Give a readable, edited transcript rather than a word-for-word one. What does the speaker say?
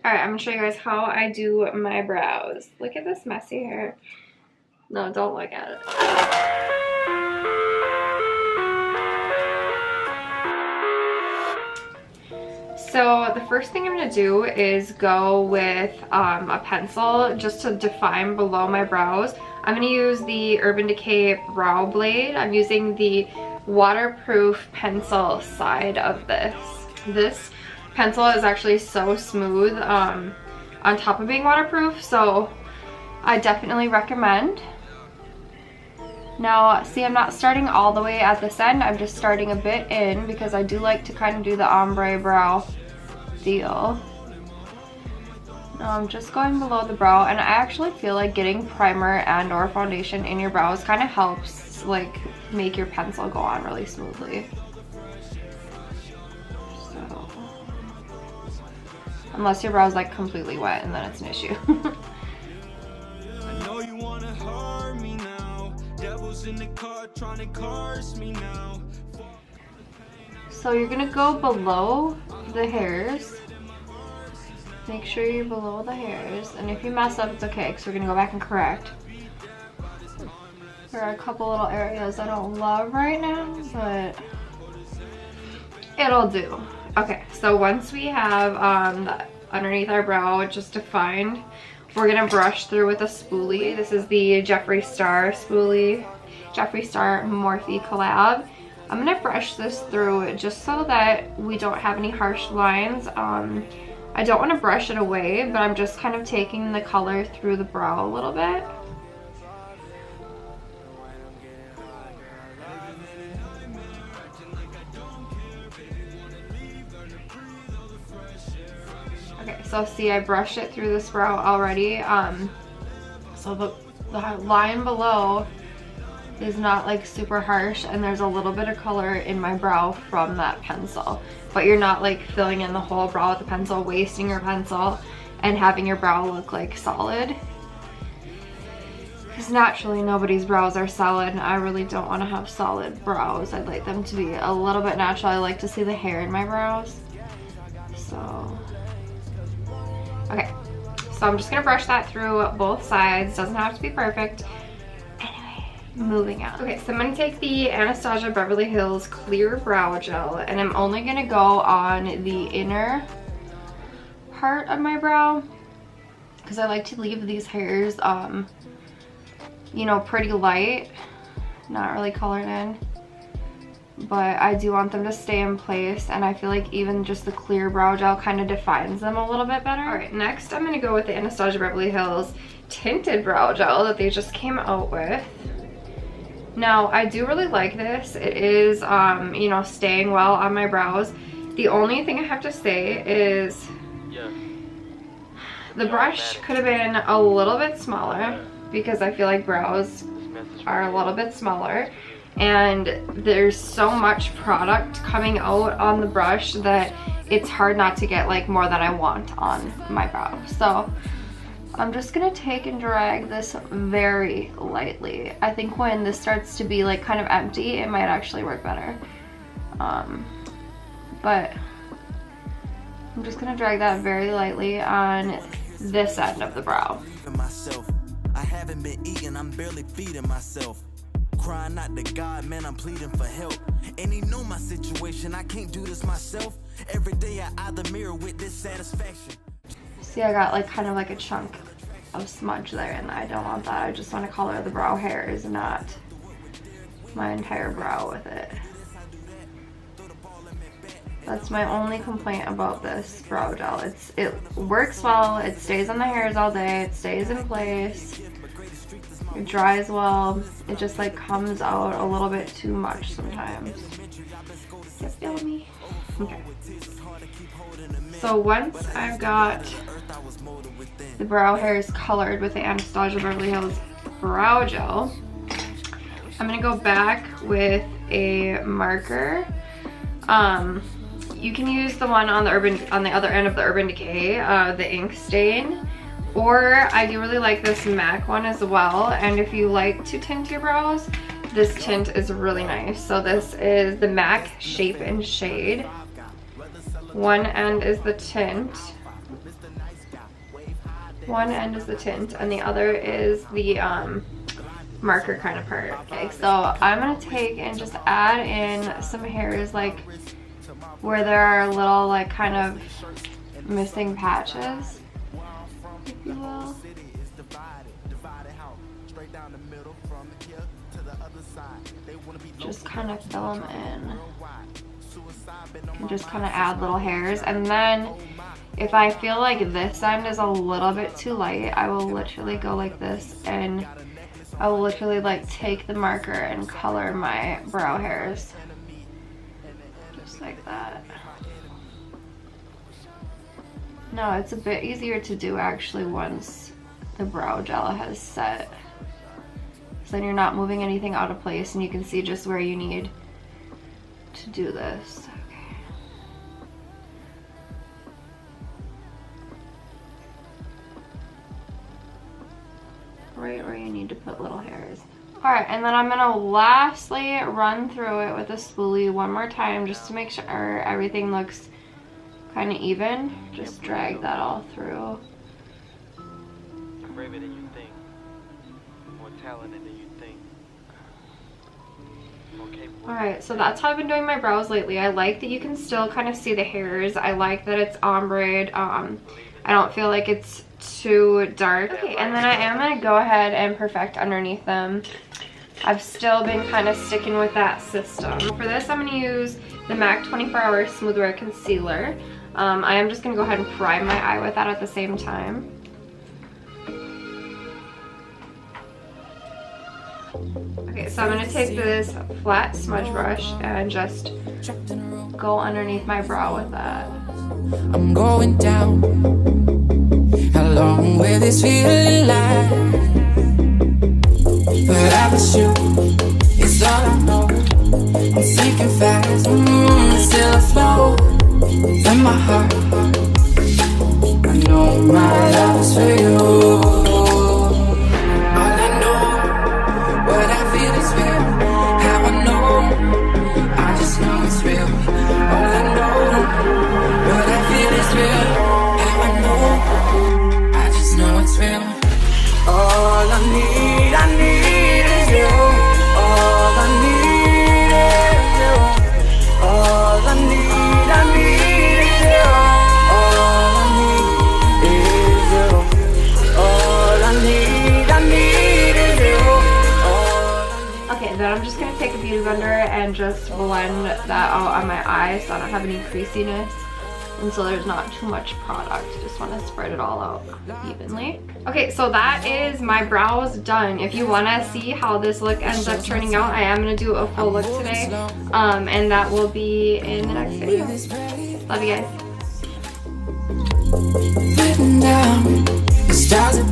Alright, I'm gonna show you guys how I do my brows. Look at this messy hair. No, don't look at it. So the first thing I'm going to do is go with a pencil just to define below my brows. I'm going to use the Urban Decay brow blade. I'm using the waterproof pencil side of this. This pencil is actually so smooth on top of being waterproof, so I definitely recommend. Now, see, I'm not starting all the way at this end. I'm just starting a bit in because I do like to kind of do the ombre brow deal. Now I'm just going below the brow, and I actually feel like getting primer and or foundation in your brows kind of helps like make your pencil go on really smoothly. So, unless your brow's like completely wet, and then it's an issue. I know you wanna hurt me now. Devils in the car trying to curse me now. So you're gonna go below the hairs. Make sure you're below the hairs, and if you mess up, it's okay, because we're gonna go back and correct. There are a couple little areas I don't love right now, but it'll do. Okay, so once we have underneath our brow just defined, we're gonna brush through with a spoolie. This is the Jeffree Star spoolie, Jeffree Star Morphe collab. I'm gonna brush this through just so that we don't have any harsh lines. I don't want to brush it away, but I'm just kind of taking the color through the brow a little bit. Okay, so see, I brushed it through this brow already. So the line below is not like super harsh, and there's a little bit of color in my brow from that pencil, but you're not like filling in the whole brow with the pencil, wasting your pencil and having your brow look like solid, because naturally nobody's brows are solid, and I really don't want to have solid brows. I'd like them to be a little bit natural. I like to see the hair in my brows. So okay, so I'm just gonna brush that through both sides. Doesn't have to be perfect. Moving on. Okay, so I'm going to take the Anastasia Beverly Hills Clear Brow Gel, and I'm only going to go on the inner part of my brow, because I like to leave these hairs, you know, pretty light, not really colored in, but I do want them to stay in place, and I feel like even just the clear brow gel kind of defines them a little bit better. Alright, next I'm going to go with the Anastasia Beverly Hills Tinted Brow Gel that they just came out with. Now, I do really like this. It is, you know, staying well on my brows. The only thing I have to say is the brush could have been a little bit smaller, because I feel like brows are a little bit smaller, and there's so much product coming out on the brush that it's hard not to get like more than I want on my brow. So I'm just gonna take and drag this very lightly. I think when this starts to be like kind of empty, it might actually work better. But I'm just gonna drag that very lightly on this end of the brow. I haven't been eating, I'm barely feeding myself. Crying out to God, man, I'm pleading for help. And he know my situation, I can't do this myself. Every day I eye the mirror with dissatisfaction. See, I got like kind of like a chunk of smudge there, and I don't want that. I just want to color the brow hairs, not my entire brow with it. That's my only complaint about this brow gel. It works well, it stays on the hairs all day, it stays in place, it dries well. It just like comes out a little bit too much sometimes. You feel me? Okay. So once I've got the brow hairs colored with the Anastasia Beverly Hills brow gel, I'm gonna go back with a marker. You can use the one on the other end of the Urban Decay, the ink stain, or I do really like this MAC one as well. And if you like to tint your brows, this tint is really nice. So this is the MAC Shape and Shade. One end is the tint, one end is the tint and the other is the marker kind of part. Okay, so I'm gonna take and just add in some hairs like where there are little like kind of missing patches, if you will. Just kind of fill them in and just kind of add little hairs. And then if I feel like this end is a little bit too light, I will literally go like this and I will literally like take the marker and color my brow hairs just like that. No, it's a bit easier to do actually once the brow gel has set. So then you're not moving anything out of place and you can see just where you need to do this. Okay. Right where you need to put little hairs. Alright, and then I'm gonna lastly run through it with a spoolie one more time just to make sure everything looks kind of even. Just drag that all through. You're braver than you think. More talented than you think. Alright, so that's how I've been doing my brows lately. I like that you can still kind of see the hairs. I like that it's ombre. I don't feel like it's too dark. Okay, and then I am going to go ahead and perfect underneath them. I've still been kind of sticking with that system. For this, I'm going to use the MAC 24 Hour Smooth Wear Concealer. I am just going to go ahead and prime my eye with that at the same time. Okay, so I'm going to take this flat smudge brush and just go underneath my brow with that. I'm going down. How long will this feeling last? But I miss you, it's all I know. I'm sinking fast, still afloat. In my heart, I know my love is for you. Then I'm just going to take a beauty blender and just blend that out on my eye so I don't have any creasiness and so there's not too much product. Just want to spread it all out evenly. Okay, so that is my brows done. If you want to see how this look ends up turning out, I am going to do a full look today, and that will be in the next video. Love you guys.